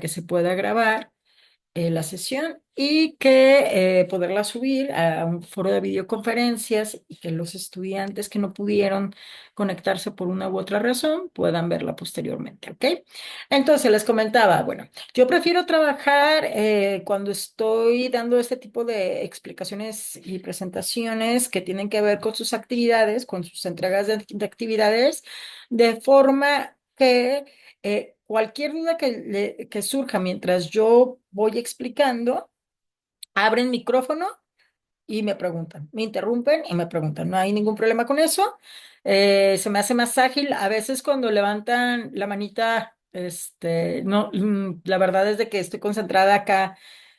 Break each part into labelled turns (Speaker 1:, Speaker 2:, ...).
Speaker 1: que se pueda grabar la sesión y que poderla subir a un foro de videoconferencias y que los estudiantes que no pudieron conectarse por una u otra razón puedan verla posteriormente, ¿ok? Entonces les comentaba, bueno, yo prefiero trabajar cuando estoy dando este tipo de explicaciones y presentaciones que tienen que ver con sus actividades, con sus entregas de actividades, de forma que cualquier duda que surja mientras yo voy explicando, abren micrófono y me preguntan, me interrumpen y me preguntan. No hay ningún problema con eso. Se me hace más ágil. A veces cuando levantan la manita, no, la verdad es de que estoy concentrada acá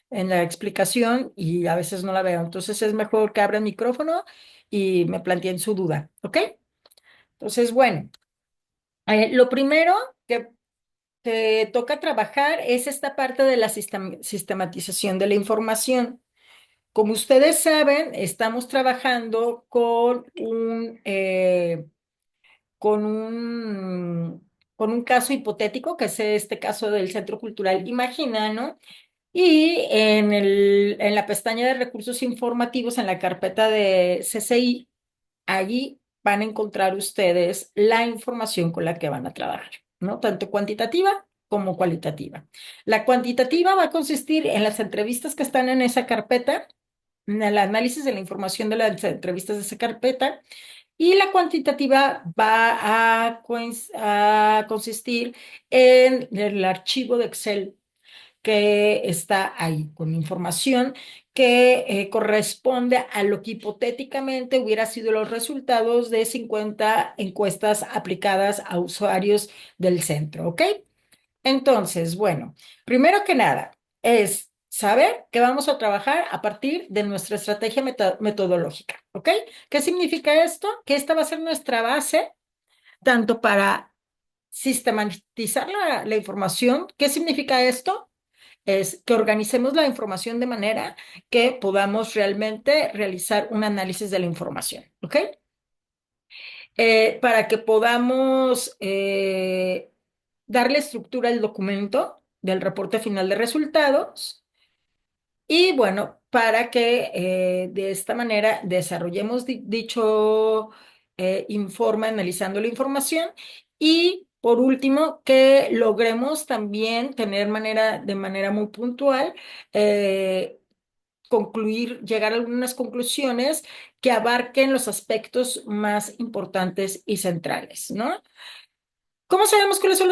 Speaker 1: en la explicación y a veces no la veo. Entonces es mejor que abran micrófono y me planteen su duda, ¿ok? Entonces, bueno, lo primero que toca trabajar es esta parte de la sistematización de la información. Como ustedes saben, estamos trabajando con con un caso hipotético, que es este caso del Centro Cultural Imagina, ¿no? Y en la pestaña de recursos informativos, en la carpeta de CCI, allí van a encontrar ustedes la información con la que van a trabajar, ¿no? Tanto cuantitativa como cualitativa. La cuantitativa va a consistir en las entrevistas que están en esa carpeta, en el análisis de la información de las entrevistas de esa carpeta, y la cuantitativa va a consistir en el archivo de Excel que está ahí, con información que corresponde a lo que hipotéticamente hubiera sido los resultados de 50 encuestas aplicadas a usuarios del centro, ¿ok? Entonces, bueno, primero que nada, es saber que vamos a trabajar a partir de nuestra estrategia metodológica, ¿ok? ¿Qué significa esto? Que esta va a ser nuestra base tanto para sistematizar la información. ¿Qué significa esto? Es que organicemos la información de manera que podamos realmente realizar un análisis de la información, ¿ok? Para que podamos darle estructura al documento del reporte final de resultados y bueno, para que de esta manera desarrollemos dicho informe analizando la información y por último que logremos también tener de manera muy puntual concluir, llegar a algunas conclusiones que abarquen los aspectos más importantes y centrales, ¿no? ¿Cómo sabemos cuáles son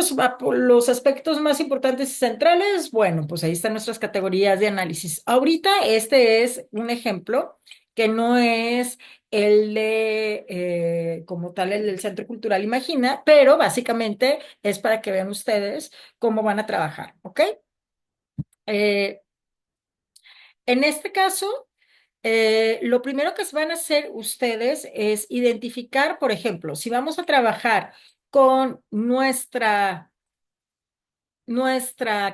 Speaker 1: los aspectos más importantes y centrales? Bueno, pues ahí están nuestras categorías de análisis. Ahorita este es un ejemplo que no es el de, como tal, el del Centro Cultural Imagina, pero básicamente es para que vean ustedes cómo van a trabajar, ¿ok? Eh, en este caso, lo primero que van a hacer ustedes es identificar, por ejemplo, si vamos a trabajar con nuestra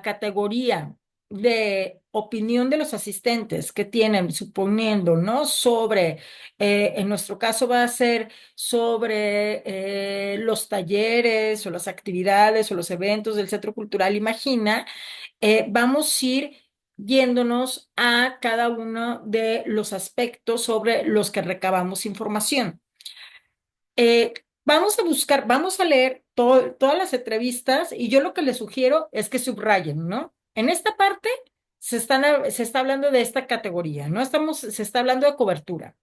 Speaker 1: categoría de opinión de los asistentes que tienen, suponiendo, ¿no? Sobre, en nuestro caso va a ser sobre los talleres o las actividades o los eventos del Centro Cultural Imagina, vamos a ir yéndonos a cada uno de los aspectos sobre los que recabamos información. Vamos a buscar, vamos a leer todas las entrevistas y yo lo que les sugiero es que subrayen, ¿no? En esta parte se está hablando de esta categoría, ¿no? Se está hablando de cobertura.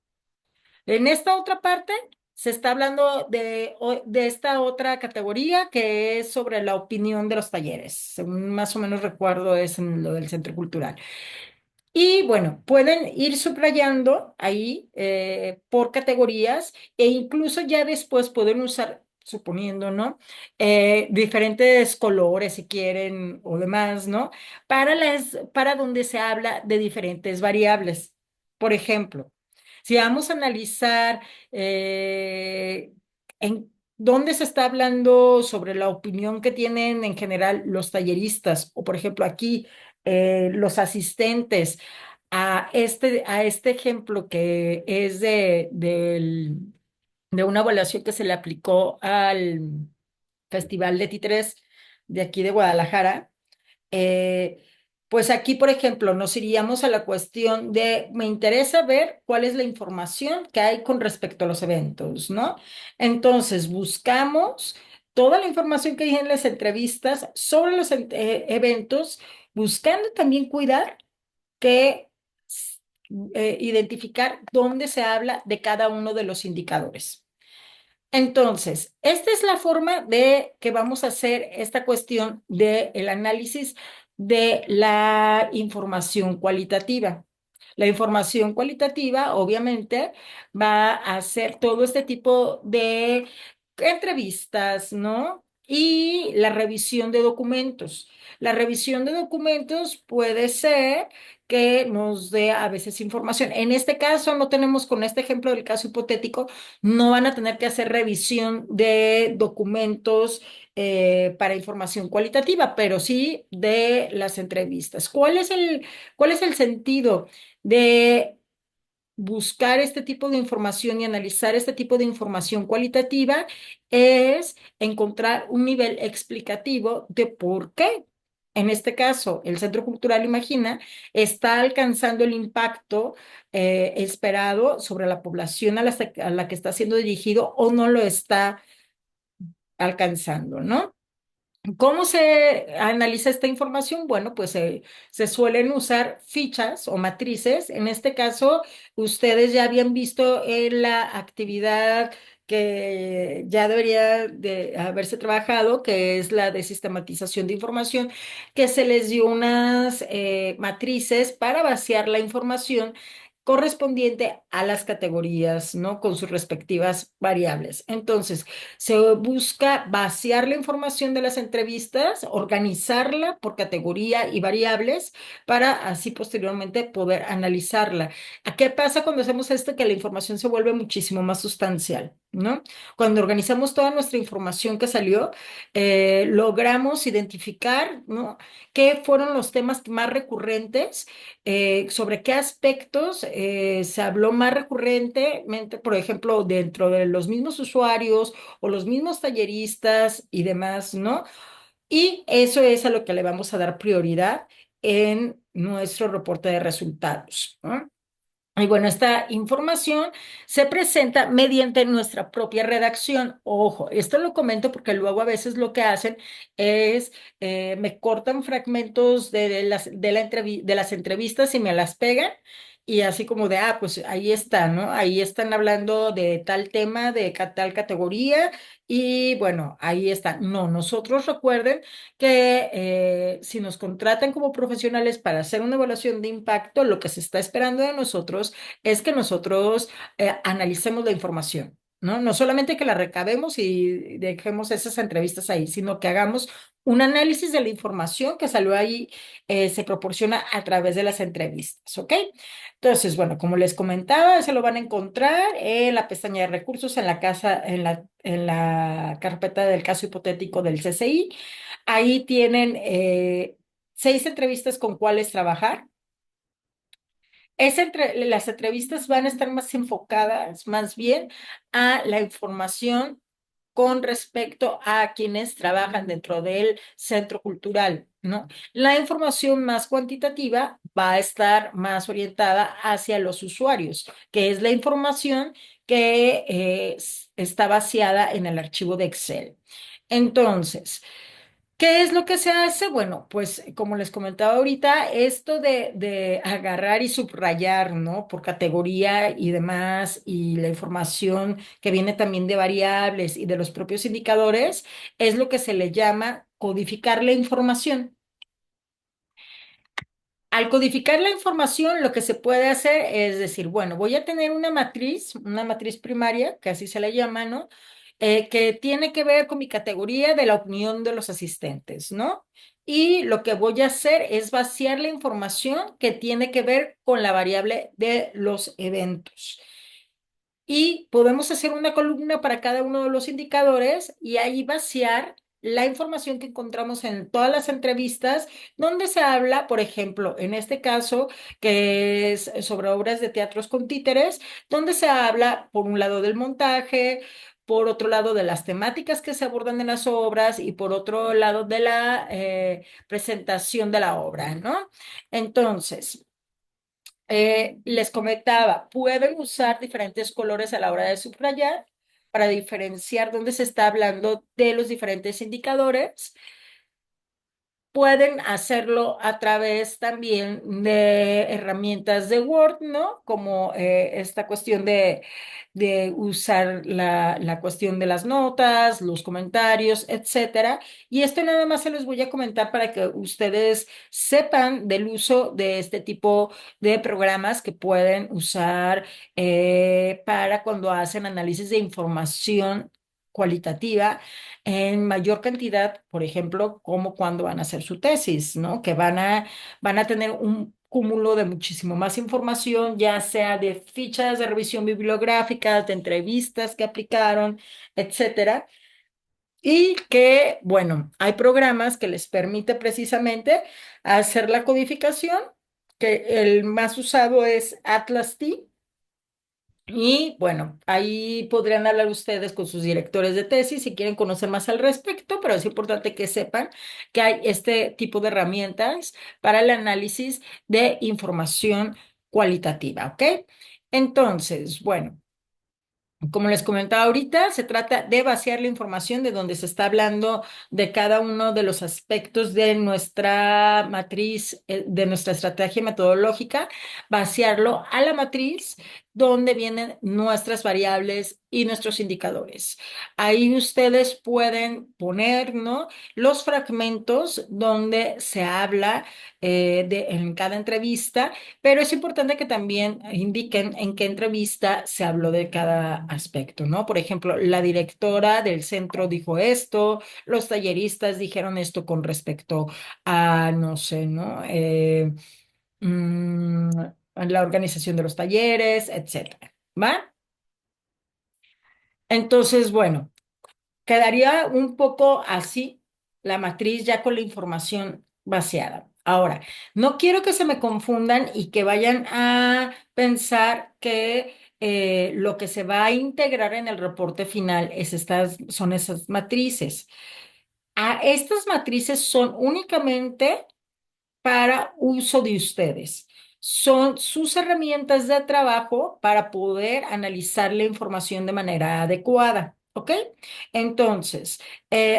Speaker 1: En esta otra parte se está hablando de esta otra categoría que es sobre la opinión de los talleres, según más o menos recuerdo es en lo del Centro Cultural. Y bueno, pueden ir subrayando ahí por categorías e incluso ya después pueden usar, suponiendo, ¿no? Diferentes colores si quieren o demás, ¿no? Para donde se habla de diferentes variables. Por ejemplo, si vamos a analizar en dónde se está hablando sobre la opinión que tienen en general los talleristas, o por ejemplo aquí los asistentes a este ejemplo que es de una evaluación que se le aplicó al Festival de Títeres de aquí de Guadalajara, pues aquí, por ejemplo, nos iríamos a la cuestión de, me interesa ver cuál es la información que hay con respecto a los eventos, ¿no? Entonces, buscamos toda la información que hay en las entrevistas sobre los eventos, buscando también cuidar que identificar dónde se habla de cada uno de los indicadores. Entonces, esta es la forma de que vamos a hacer esta cuestión del análisis de la información cualitativa. La información cualitativa, obviamente, va a hacer todo este tipo de entrevistas, ¿no? Y la revisión de documentos. La revisión de documentos puede ser que nos dé a veces información. En este caso, no tenemos con este ejemplo del caso hipotético, no van a tener que hacer revisión de documentos para información cualitativa, pero sí de las entrevistas. Cuál es el sentido de buscar este tipo de información y analizar este tipo de información cualitativa? Es encontrar un nivel explicativo de por qué. En este caso, el Centro Cultural Imagina está alcanzando el impacto esperado sobre la población a la que está siendo dirigido o no lo está alcanzando, ¿no? ¿Cómo se analiza esta información? Bueno, pues se suelen usar fichas o matrices. En este caso, ustedes ya habían visto en la actividad que ya debería de haberse trabajado, que es la de sistematización de información, que se les dio unas matrices para vaciar la información correspondiente a las categorías, ¿no? Con sus respectivas variables. Entonces, se busca vaciar la información de las entrevistas, organizarla por categoría y variables para así posteriormente poder analizarla. ¿A qué pasa cuando hacemos esto? Que la información se vuelve muchísimo más sustancial, ¿no? Cuando organizamos toda nuestra información que salió, logramos identificar, ¿no? ¿Qué fueron los temas más recurrentes? Sobre qué aspectos se habló más recurrentemente, por ejemplo, dentro de los mismos usuarios o los mismos talleristas y demás, ¿no? Y eso es a lo que le vamos a dar prioridad en nuestro reporte de resultados, ¿no? Y bueno, esta información se presenta mediante nuestra propia redacción. Ojo, esto lo comento porque luego a veces lo que hacen es me cortan fragmentos de las entrevistas y me las pegan. Y así como de, ah, pues ahí está, ¿no? Ahí están hablando de tal tema, de tal categoría, y bueno, ahí está. No, nosotros recuerden que si nos contratan como profesionales para hacer una evaluación de impacto, lo que se está esperando de nosotros es que nosotros analicemos la información, ¿no? No solamente que la recabemos y dejemos esas entrevistas ahí, sino que hagamos un análisis de la información que salió ahí, se proporciona a través de las entrevistas, ¿ok? Entonces, bueno, como les comentaba, se lo van a encontrar en la pestaña de recursos, en la casa, en la carpeta del caso hipotético del CCI. Ahí tienen 6 entrevistas con cuáles trabajar. Las entrevistas van a estar más enfocadas, más bien, a la información con respecto a quienes trabajan dentro del centro cultural, ¿no? La información más cuantitativa va a estar más orientada hacia los usuarios, que es la información que está vaciada en el archivo de Excel. Entonces, ¿qué es lo que se hace? Bueno, pues como les comentaba ahorita, esto de agarrar y subrayar, ¿no? Por categoría y demás, y la información que viene también de variables y de los propios indicadores, es lo que se le llama codificar la información. Al codificar la información, lo que se puede hacer es decir, bueno, voy a tener una matriz primaria, que así se le llama, ¿no? Que tiene que ver con mi categoría de la opinión de los asistentes, ¿no? Y lo que voy a hacer es vaciar la información que tiene que ver con la variable de los eventos. Y podemos hacer una columna para cada uno de los indicadores y ahí vaciar la información que encontramos en todas las entrevistas, donde se habla, por ejemplo, en este caso, que es sobre obras de teatros con títeres, donde se habla, por un lado, del montaje, por otro lado de las temáticas que se abordan en las obras y por otro lado de la presentación de la obra, ¿no? Entonces, les comentaba, pueden usar diferentes colores a la hora de subrayar para diferenciar dónde se está hablando de los diferentes indicadores. Pueden hacerlo a través también de herramientas de Word, ¿no? Como esta cuestión de usar la cuestión de las notas, los comentarios, etcétera. Y esto nada más se los voy a comentar para que ustedes sepan del uso de este tipo de programas que pueden usar para cuando hacen análisis de información cualitativa en mayor cantidad, por ejemplo, como cuando van a hacer su tesis, ¿no? Que van a tener un cúmulo de muchísimo más información, ya sea de fichas de revisión bibliográfica, de entrevistas que aplicaron, etcétera. Y que, bueno, hay programas que les permite precisamente hacer la codificación, que el más usado es Atlas T, y bueno, ahí podrían hablar ustedes con sus directores de tesis si quieren conocer más al respecto, pero es importante que sepan que hay este tipo de herramientas para el análisis de información cualitativa, ¿ok? Entonces, bueno. Como les comentaba ahorita, se trata de vaciar la información de donde se está hablando de cada uno de los aspectos de nuestra matriz, de nuestra estrategia metodológica, vaciarlo a la matriz donde vienen nuestras variables y nuestros indicadores. Ahí ustedes pueden poner, ¿no? Los fragmentos donde se habla en cada entrevista, pero es importante que también indiquen en qué entrevista se habló de cada aspecto, ¿no? Por ejemplo, la directora del centro dijo esto, los talleristas dijeron esto con respecto a, no sé, ¿no? Mm, la organización de los talleres, etcétera. ¿Va? Entonces, bueno. Quedaría un poco así la matriz ya con la información vaciada. Ahora, no quiero que se me confundan y que vayan a pensar que lo que se va a integrar en el reporte final son esas matrices. Estas matrices son únicamente para uso de ustedes. Son sus herramientas de trabajo para poder analizar la información de manera adecuada. ¿Ok? Entonces,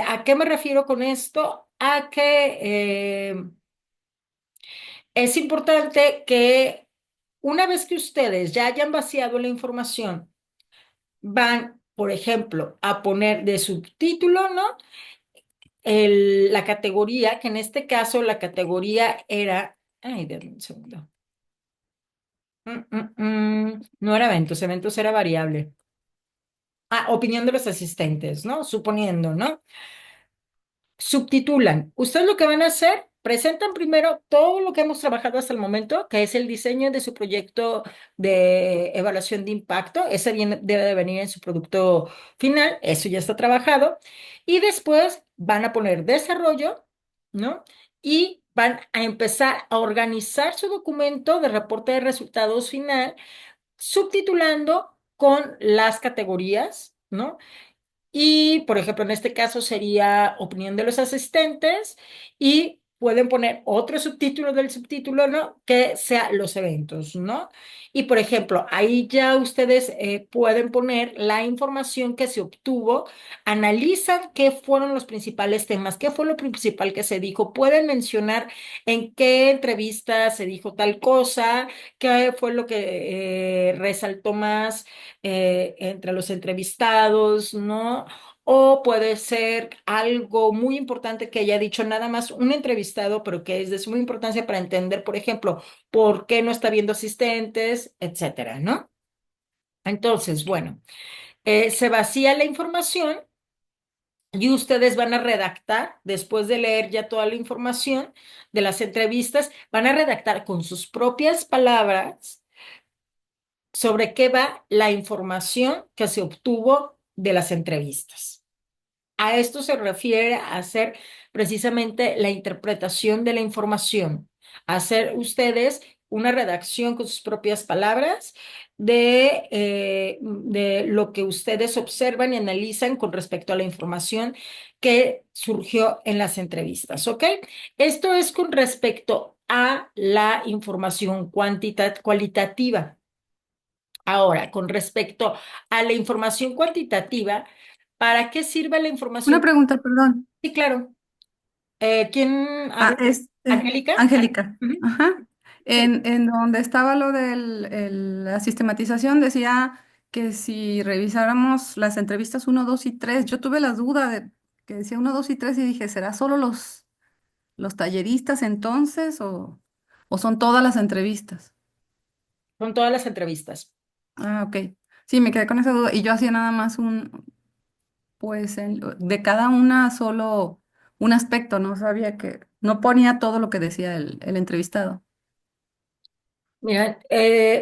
Speaker 1: ¿a qué me refiero con esto? A que es importante que una vez que ustedes ya hayan vaciado la información, van, por ejemplo, a poner de subtítulo, ¿no? La categoría, que en este caso la categoría era, ay, denme un segundo. No era eventos, eventos era variable. Opinión de los asistentes, ¿no? Suponiendo, ¿no? Subtitulan. Ustedes lo que van a hacer, presentan primero todo lo que hemos trabajado hasta el momento, que es el diseño de su proyecto de evaluación de impacto. Debe de venir en su producto final, eso ya está trabajado. Y después van a poner desarrollo, ¿no? Y van a empezar a organizar su documento de reporte de resultados final subtitulando con las categorías, ¿no? Y, por ejemplo, en este caso sería opinión de los asistentes y pueden poner otro subtítulo del subtítulo, ¿no? Que sea los eventos, ¿no? Y, por ejemplo, ahí ya ustedes pueden poner la información que se obtuvo, analizan qué fueron los principales temas, qué fue lo principal que se dijo, pueden mencionar en qué entrevista se dijo tal cosa, qué fue lo que resaltó más entre los entrevistados, ¿no? O puede ser algo muy importante que haya dicho nada más un entrevistado, pero que es de suma importancia para entender, por ejemplo, por qué no está viendo asistentes, etcétera, ¿no? Entonces, bueno, se vacía la información y ustedes van a redactar, después de leer ya toda la información de las entrevistas, van a redactar con sus propias palabras sobre qué va la información que se obtuvo de las entrevistas. A esto se refiere a hacer precisamente la interpretación de la información, hacer ustedes una redacción con sus propias palabras de lo que ustedes observan y analizan con respecto a la información que surgió en las entrevistas, ¿ok? Esto es con respecto a la información cualitativa. Ahora, con respecto a la información cuantitativa, ¿para qué sirve la
Speaker 2: Una
Speaker 1: información?
Speaker 2: pregunta, perdón.
Speaker 1: Sí, claro. ¿Quién
Speaker 2: Ah,
Speaker 1: habla? ¿Angélica?
Speaker 2: Angélica.
Speaker 1: Ujú.
Speaker 2: Ajá.
Speaker 1: Sí.
Speaker 2: En donde estaba lo de la sistematización, decía que si revisáramos las entrevistas uno, 2 y 3, yo tuve la duda de que decía uno, 2 y 3 y dije, ¿será solo los talleristas entonces o son todas las entrevistas?
Speaker 1: Con todas las entrevistas.
Speaker 2: Ah, ok. Sí, me quedé con esa duda y yo hacía nada más pues de cada una solo un aspecto, no sabía que, no ponía todo lo que decía el entrevistado.
Speaker 1: Mira,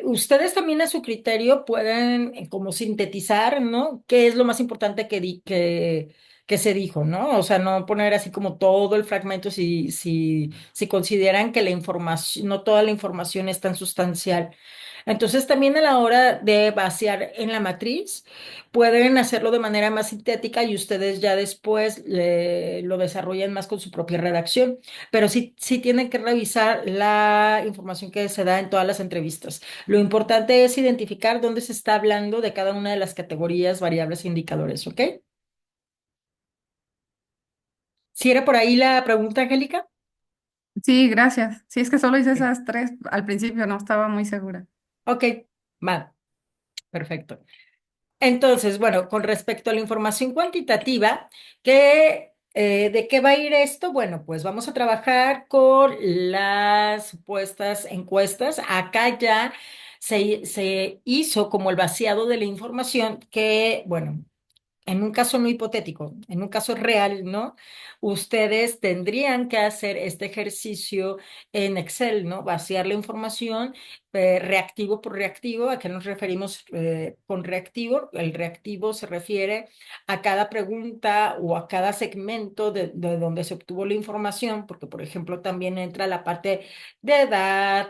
Speaker 1: ustedes también a su criterio pueden como sintetizar, ¿no? ¿Qué es lo más importante que se dijo, ¿no? O sea, no poner así como todo el fragmento si consideran que la información, no toda la información es tan sustancial. Entonces, también a la hora de vaciar en la matriz, pueden hacerlo de manera más sintética y ustedes ya después lo desarrollan más con su propia redacción. Pero sí tienen que revisar la información que se da en todas las entrevistas. Lo importante es identificar dónde se está hablando de cada una de las categorías, variables e indicadores, ¿ok? Si era por ahí la pregunta, Angélica.
Speaker 2: Sí, gracias. Sí, es que solo hice esas tres al principio, no estaba muy segura.
Speaker 1: Ok, va, perfecto. Entonces, bueno, con respecto a la información cuantitativa, ¿de qué va a ir esto? Bueno, pues vamos a trabajar con las supuestas encuestas. Acá ya se hizo como el vaciado de la información que, bueno, en un caso no hipotético, en un caso real, ¿no? Ustedes tendrían que hacer este ejercicio en Excel, ¿no? Vaciar la información reactivo por reactivo. ¿A qué nos referimos con reactivo? El reactivo se refiere a cada pregunta o a cada segmento de donde se obtuvo la información, porque, por ejemplo, también entra la parte de edad,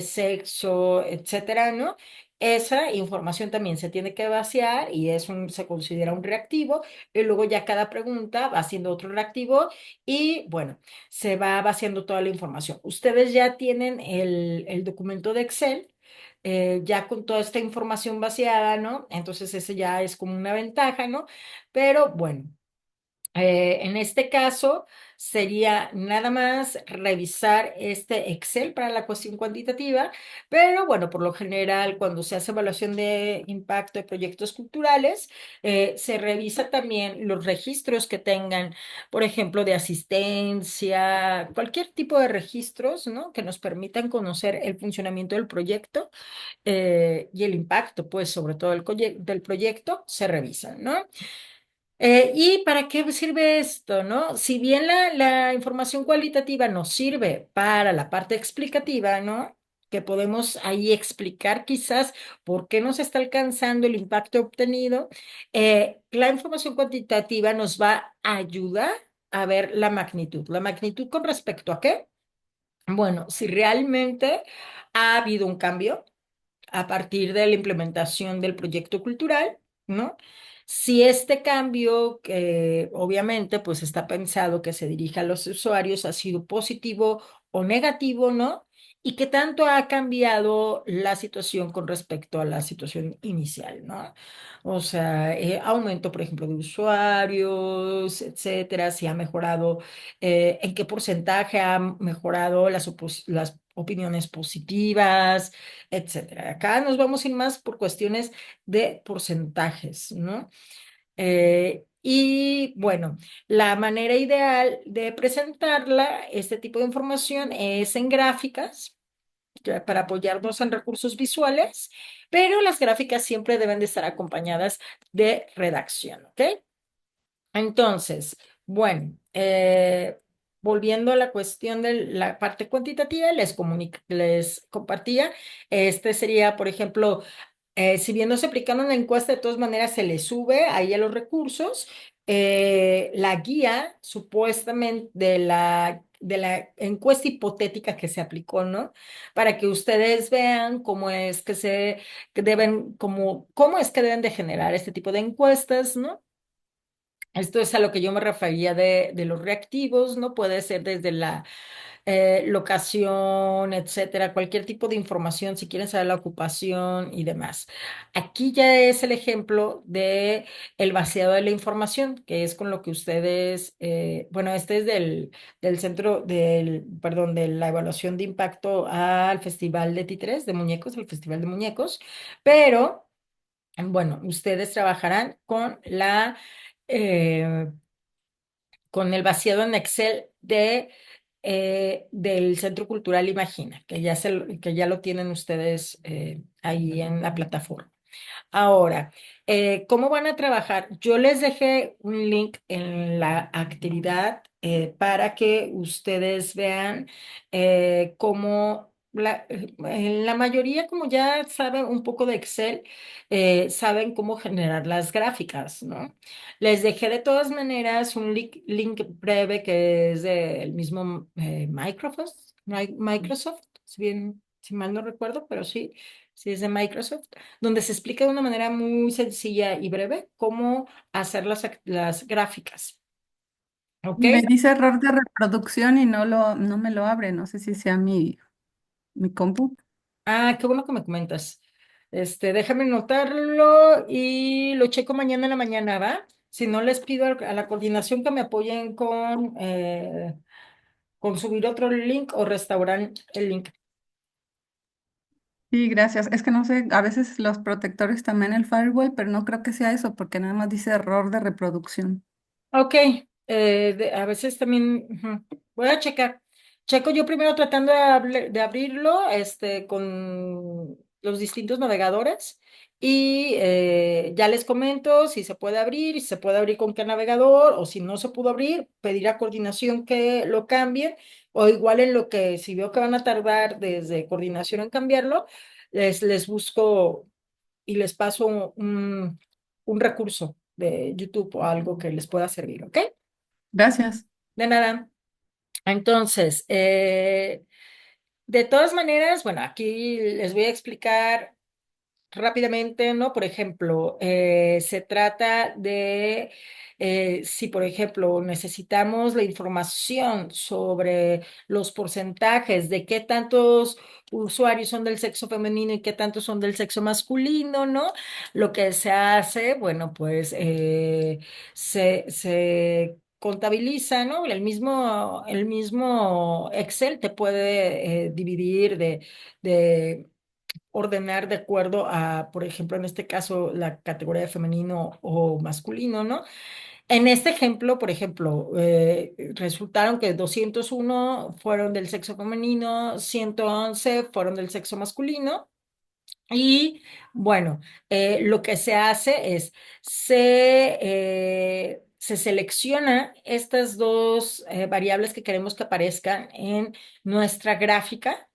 Speaker 1: sexo, etcétera, ¿no? Esa información también se tiene que vaciar y se considera un reactivo y luego ya cada pregunta va siendo otro reactivo y bueno, se va vaciando toda la información. Ustedes ya tienen el documento de Excel, ya con toda esta información vaciada, ¿no? Entonces ese ya es como una ventaja, ¿no? Pero bueno. En este caso, sería nada más revisar este Excel para la cuestión cuantitativa, pero bueno, por lo general, cuando se hace evaluación de impacto de proyectos culturales, se revisa también los registros que tengan, por ejemplo, de asistencia, cualquier tipo de registros, ¿no? Que nos permitan conocer el funcionamiento del proyecto y el impacto, pues, sobre todo del proyecto, se revisan, ¿no? ¿Y para qué sirve esto, no? Si bien la información cualitativa nos sirve para la parte explicativa, ¿no? Que podemos ahí explicar quizás por qué nos está alcanzando el impacto obtenido, la información cuantitativa nos va a ayudar a ver la magnitud. ¿La magnitud con respecto a qué? Bueno, si realmente ha habido un cambio a partir de la implementación del proyecto cultural, ¿no? Si este cambio, que obviamente pues está pensado que se dirija a los usuarios, ha sido positivo o negativo, ¿no? Y qué tanto ha cambiado la situación con respecto a la situación inicial, ¿no? O sea, aumento, por ejemplo, de usuarios, etcétera, si ha mejorado, en qué porcentaje ha mejorado las opiniones positivas, etcétera. Acá nos vamos a ir más por cuestiones de porcentajes, ¿no? Y bueno, la manera ideal de presentarla, este tipo de información, es en gráficas, ya para apoyarnos en recursos visuales, pero las gráficas siempre deben de estar acompañadas de redacción, ¿ok? Entonces, bueno, volviendo a la cuestión de la parte cuantitativa, les compartía, este sería, por ejemplo, si bien no se aplicaron la encuesta, de todas maneras se le sube ahí a los recursos. La guía, supuestamente, de la encuesta hipotética que se aplicó, ¿no? Para que ustedes vean cómo es que que deben, cómo es que deben de generar este tipo de encuestas, ¿no? Esto es a lo que yo me refería de los reactivos, ¿no? Puede ser desde la locación, etcétera, cualquier tipo de información, si quieren saber la ocupación y demás. Aquí ya es el ejemplo de el vaciado de la información, que es con lo que ustedes, bueno, este es del centro perdón, de la evaluación de impacto al Festival de Titres, de Muñecos, el Festival de Muñecos, pero, bueno, ustedes trabajarán eh, con el vaciado en Excel del Centro Cultural Imagina, que ya lo tienen ustedes ahí en la plataforma. Ahora, ¿cómo van a trabajar? Yo les dejé un link en la actividad para que ustedes vean cómo en la mayoría, como ya saben un poco de Excel, saben cómo generar las gráficas, ¿no? Les dejé de todas maneras un link breve que es del mismo Microsoft, si bien, si mal no recuerdo, pero sí, sí es de Microsoft donde se explica de una manera muy sencilla y breve cómo hacer las gráficas. ¿Ok?
Speaker 2: Me dice error de reproducción y no me lo abre. No sé si sea mi compu.
Speaker 1: Ah, qué bueno que me comentas. Déjame notarlo y lo checo mañana en la mañana, ¿va? Si no, les pido a la coordinación que me apoyen con subir otro link o restaurar el link.
Speaker 2: Sí, gracias. Es que no sé, a veces los protectores también el firewall, pero no creo que sea eso porque nada más dice error de reproducción.
Speaker 1: Ok, a veces también voy a checar. Checo yo primero tratando de abrirlo con los distintos navegadores y ya les comento si se puede abrir, y si se puede abrir con qué navegador o si no se pudo abrir, pedir a coordinación que lo cambien o igual en lo que si veo que van a tardar desde coordinación en cambiarlo, les busco y les paso un recurso de YouTube o algo que les pueda servir, ¿ok?
Speaker 2: Gracias.
Speaker 1: De nada. Entonces, de todas maneras, bueno, aquí les voy a explicar rápidamente, ¿no? Por ejemplo, se trata de si, por ejemplo, necesitamos la información sobre los porcentajes de qué tantos usuarios son del sexo femenino y qué tantos son del sexo masculino, ¿no? Lo que se hace, bueno, pues se contabiliza, ¿no? El mismo Excel te puede dividir de ordenar de acuerdo a, por ejemplo, en este caso, la categoría de femenino o masculino, ¿no? En este ejemplo, por ejemplo, resultaron que 201 fueron del sexo femenino, 111 fueron del sexo masculino. Y bueno, lo que se hace es, se selecciona estas dos variables que queremos que aparezcan en nuestra gráfica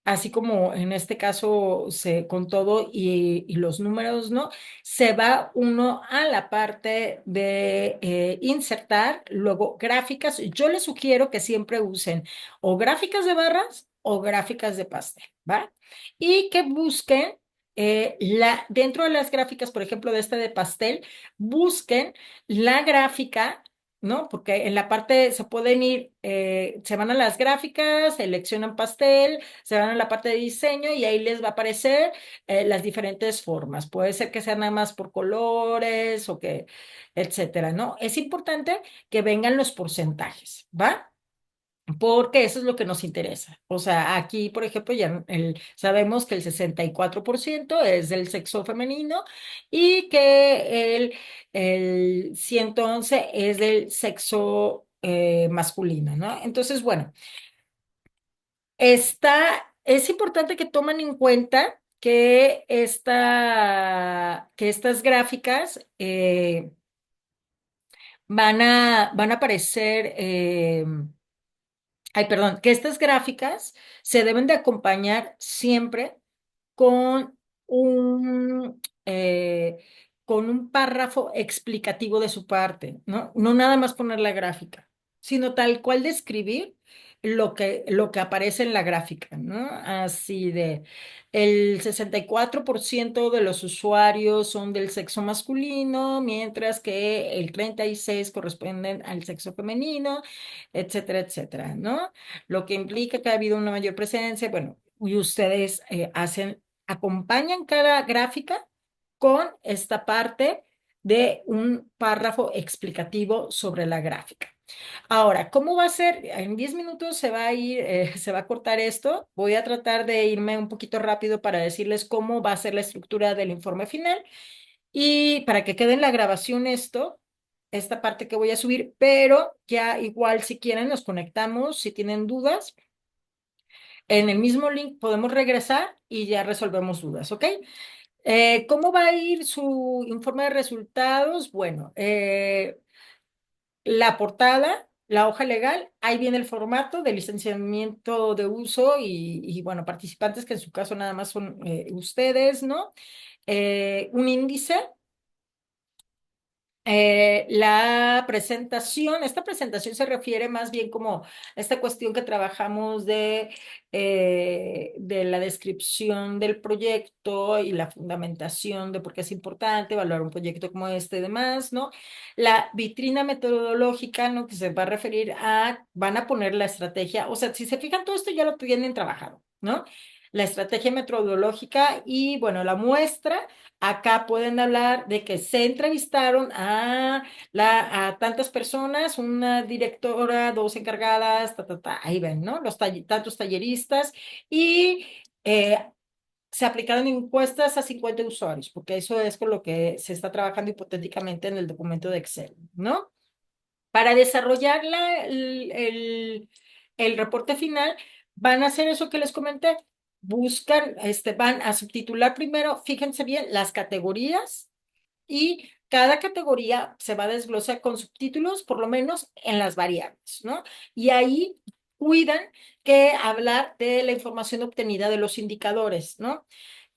Speaker 1: así como en este caso con todo y los números, ¿no? Se va uno a la parte de insertar, luego gráficas. Yo les sugiero que siempre usen o gráficas de barras o gráficas de pastel, ¿va? Y que busquen dentro de las gráficas, por ejemplo, de esta de pastel, busquen la gráfica. ¿No? Porque en la parte se pueden ir, se van a las gráficas, seleccionan pastel, se van a la parte de diseño y ahí les va a aparecer las diferentes formas. Puede ser que sea nada más por colores o que, etcétera, ¿no? Es importante que vengan los porcentajes, ¿va? Porque eso es lo que nos interesa. O sea, aquí, por ejemplo, ya sabemos que el 64% es del sexo femenino y que el 111 es del sexo masculino, ¿no? Entonces, bueno. Es importante que tomen en cuenta que estas gráficas van a aparecer, ay, perdón, que estas gráficas se deben de acompañar siempre con un párrafo explicativo de su parte, ¿no? No nada más poner la gráfica, sino tal cual describir. lo que aparece en la gráfica, ¿no? Así de, el 64% de los usuarios son del sexo masculino, mientras que el 36% corresponden al sexo femenino, etcétera, etcétera, ¿no? Lo que implica que ha habido una mayor presencia, bueno, y ustedes acompañan cada gráfica con esta parte de un párrafo explicativo sobre la gráfica. Ahora, ¿cómo va a ser? En 10 minutos se va a ir, se va a cortar esto. Voy a tratar de irme un poquito rápido para decirles cómo va a ser la estructura del informe final y para que quede en la grabación esto, esta parte que voy a subir, pero ya igual si quieren nos conectamos, si tienen dudas, en el mismo link podemos regresar y ya resolvemos dudas, ¿ok? ¿Cómo va a ir su informe de resultados? Bueno, la portada, la hoja legal, ahí viene el formato de licenciamiento de uso bueno, participantes que en su caso nada más son ustedes, ¿no? Un índice, la presentación, esta presentación se refiere más bien como a esta cuestión que trabajamos de la descripción del proyecto y la fundamentación de por qué es importante evaluar un proyecto como este y demás, ¿no? La vitrina metodológica, ¿no? Que se va a referir a, van a poner la estrategia, o sea, si se fijan, todo esto ya lo tienen trabajado, ¿no? La estrategia metodológica y, bueno, la muestra. Acá pueden hablar de que se entrevistaron a tantas personas, una directora, dos encargadas, ahí ven, ¿no? Tantos talleristas y eh, se aplicaron encuestas a 50 usuarios, porque eso es con lo que se está trabajando hipotéticamente en el documento de Excel, ¿no? Para desarrollar el reporte final, van a hacer eso que les comenté. Buscan, van a subtitular primero, fíjense bien, las categorías y cada categoría se va a desglosar con subtítulos, por lo menos en las variables, ¿no? Y ahí cuidan que hablar de la información obtenida de los indicadores, ¿no?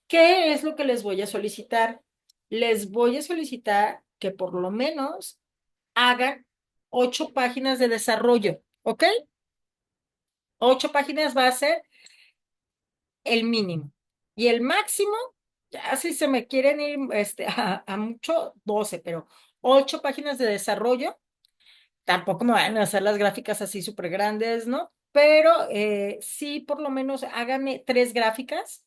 Speaker 1: ¿Qué es lo que les voy a solicitar? Les voy a solicitar que por lo menos hagan 8 páginas de desarrollo, ¿ok? 8 páginas va a ser el mínimo. Y el máximo, ya si se me quieren ir a mucho, 12, pero 8 páginas de desarrollo. Tampoco me van a hacer las gráficas así súper grandes, ¿no? Pero sí, por lo menos háganme 3 gráficas.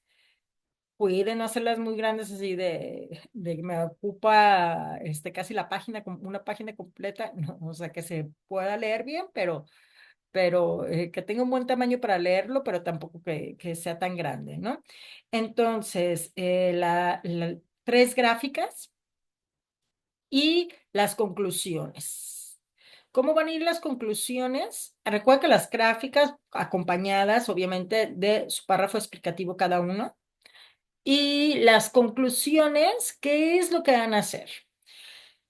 Speaker 1: Pueden hacerlas muy grandes así de que me ocupa casi la página, una página completa, ¿no? O sea, que se pueda leer bien, pero que tenga un buen tamaño para leerlo, pero tampoco que sea tan grande, ¿no? Entonces, 3 gráficas y las conclusiones. ¿Cómo van a ir las conclusiones? Recuerda que las gráficas acompañadas, obviamente, de su párrafo explicativo cada uno. Y las conclusiones, ¿qué es lo que van a hacer?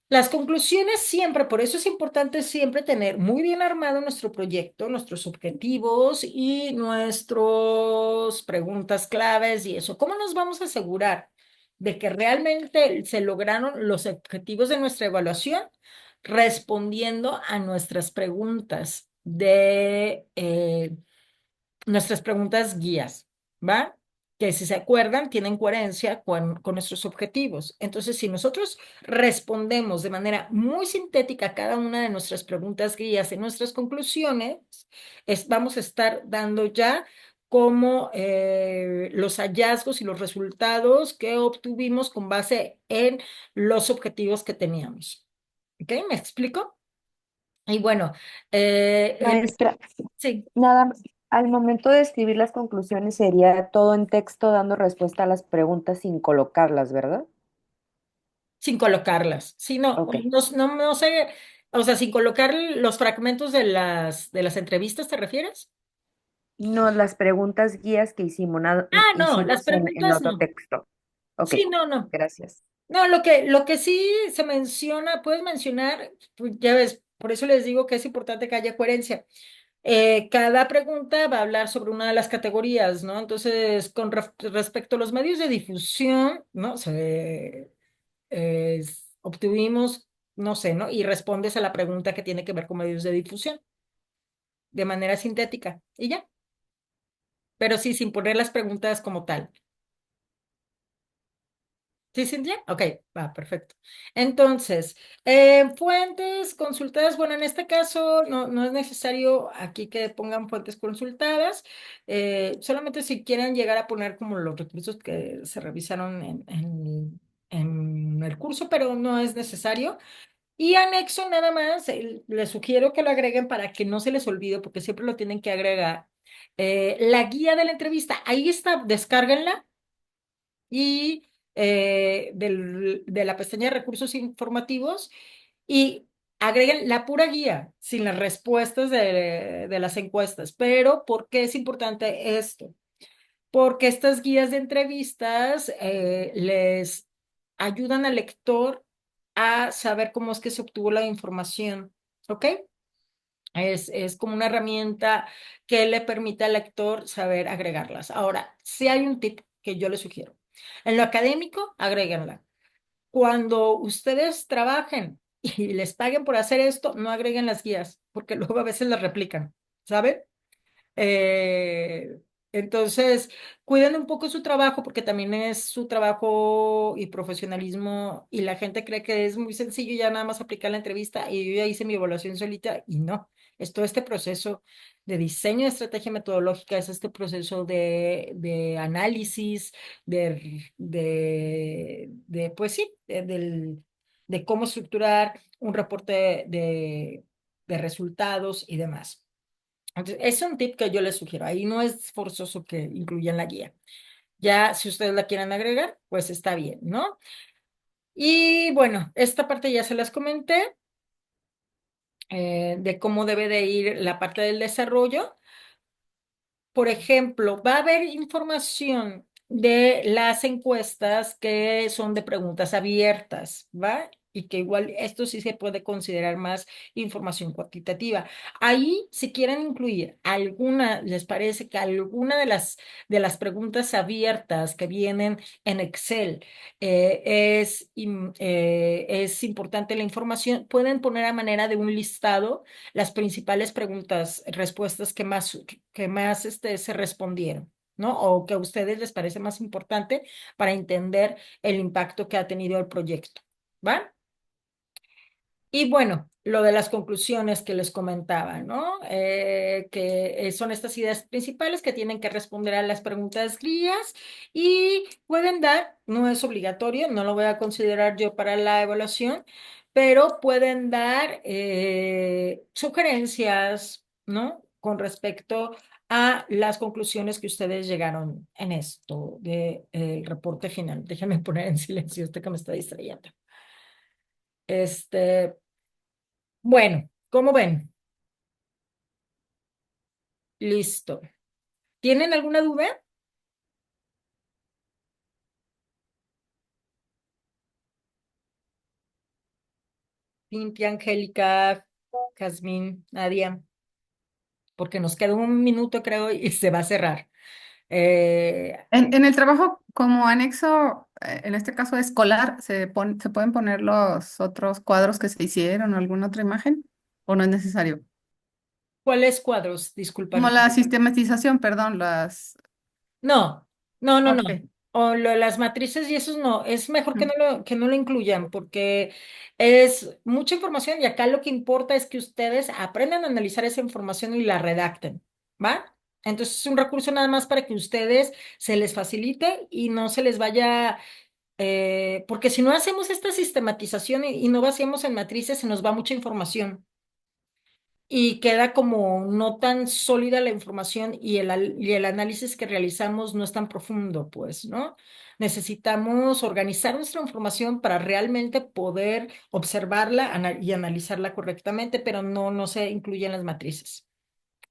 Speaker 1: Las conclusiones siempre, por eso es importante siempre tener muy bien armado nuestro proyecto, nuestros objetivos y nuestras preguntas claves y eso. ¿Cómo nos vamos a asegurar de que realmente se lograron los objetivos de nuestra evaluación? Respondiendo a nuestras preguntas nuestras preguntas guías, ¿va? Que si se acuerdan, tienen coherencia con nuestros objetivos. Entonces, si nosotros respondemos de manera muy sintética a cada una de nuestras preguntas guías y nuestras conclusiones, vamos a estar dando ya como los hallazgos y los resultados que obtuvimos con base en los objetivos que teníamos. ¿Ok? ¿Me explico? Y bueno,
Speaker 3: Maestra,
Speaker 1: sí.
Speaker 3: nada más, al momento de escribir las conclusiones sería todo en texto dando respuesta a las preguntas sin colocarlas, ¿verdad?
Speaker 1: Sin colocarlas. Sí, no,
Speaker 3: Ok.
Speaker 1: no sé, o sea, sin colocar los fragmentos de las entrevistas, ¿te refieres?
Speaker 3: No, las preguntas guías que hicimos,
Speaker 1: Ah, no, las
Speaker 3: hicimos en
Speaker 1: preguntas
Speaker 3: otro
Speaker 1: no.
Speaker 3: texto. Ok,
Speaker 1: Sí, no, no.
Speaker 3: gracias.
Speaker 1: No, lo que sí se menciona, puedes mencionar, pues, ya ves, por eso les digo que es importante que haya coherencia. Cada pregunta va a hablar sobre una de las categorías, ¿no? Entonces, respecto a los medios de difusión, ¿no? Obtuvimos, no sé, ¿no? Y respondes a la pregunta que tiene que ver con medios de difusión. de manera sintética y ya, pero sí, sin poner las preguntas como tal. ¿Sí, Cintia? Ok, va, perfecto. Entonces, fuentes consultadas, bueno, en este caso no es necesario aquí que pongan fuentes consultadas, solamente si quieren llegar a poner como los recursos que se revisaron en el curso, pero no es necesario. Y anexo nada más, les sugiero que lo agreguen para que no se les olvide, porque siempre lo tienen que agregar. La guía de la entrevista, ahí está, descárguenla y de la pestaña de recursos informativos y agreguen la pura guía sin las respuestas de las encuestas. Pero, ¿por qué es importante esto? Porque estas guías de entrevistas les ayudan al lector a saber cómo es que se obtuvo la información, ¿ok? Es como una herramienta que le permite al lector saber agregarlas. Ahora, si hay un tip que yo les sugiero. En lo académico, agréguenla. Cuando ustedes trabajen y les paguen por hacer esto, no agreguen las guías, porque luego a veces las replican, ¿saben? Eh, entonces, cuiden un poco su trabajo porque también es su trabajo y profesionalismo y la gente cree que es muy sencillo ya nada más aplicar la entrevista y yo ya hice mi evaluación solita y no, es todo este proceso de diseño de estrategia metodológica, es este proceso de análisis, pues sí, de cómo estructurar un reporte de resultados y demás. Entonces, es un tip que yo les sugiero. Ahí no es forzoso que incluyan la guía. Ya, si ustedes la quieren agregar, pues está bien, ¿no? Y bueno, esta parte ya se las comenté, de cómo debe de ir la parte del desarrollo. Por ejemplo, va a haber información de las encuestas que son de preguntas abiertas, ¿va? Y que igual esto sí se puede considerar más información cuantitativa. Ahí, si quieren incluir alguna, les parece que alguna de las preguntas abiertas que vienen en Excel es importante la información, pueden poner a manera de un listado las principales preguntas, respuestas que más se respondieron, ¿no? O que a ustedes les parece más importante para entender el impacto que ha tenido el proyecto, ¿va? Y bueno, lo de las conclusiones que les comentaba, ¿no? Que son estas ideas principales que tienen que responder a las preguntas guías y pueden dar, no es obligatorio, no lo voy a considerar yo para la evaluación, pero pueden dar sugerencias, ¿no? Con respecto a las conclusiones que ustedes llegaron en esto del reporte final. Déjenme poner en silencio este que me está distrayendo. Este, bueno, ¿cómo ven? Listo. ¿Tienen alguna duda? Cintia, Angélica, Jazmín, Nadia, porque nos queda un minuto, creo, y se va a cerrar. Eh,
Speaker 2: En el trabajo como anexo, en este caso escolar, ¿se pueden poner los otros cuadros que se hicieron o alguna otra imagen? ¿O no es necesario?
Speaker 1: ¿Cuáles cuadros?
Speaker 2: Como
Speaker 1: Disculpa.
Speaker 2: la sistematización, perdón, las...
Speaker 1: No, no, no, no.
Speaker 2: Ok.
Speaker 1: O las matrices y esos no. Es mejor que
Speaker 2: Mm.
Speaker 1: no lo incluyan porque es mucha información y acá lo que importa es que ustedes aprendan a analizar esa información y la redacten, ¿va? Entonces es un recurso nada más para que ustedes se les facilite y no se les vaya, porque si no hacemos esta sistematización y no vaciamos en matrices, se nos va mucha información y queda como no tan sólida la información y el análisis que realizamos no es tan profundo, pues, ¿no? Necesitamos organizar nuestra información para realmente poder observarla y analizarla correctamente, pero no se incluyen las matrices.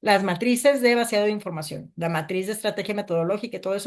Speaker 1: Las matrices de vaciado de información, la matriz de estrategia metodológica y todo eso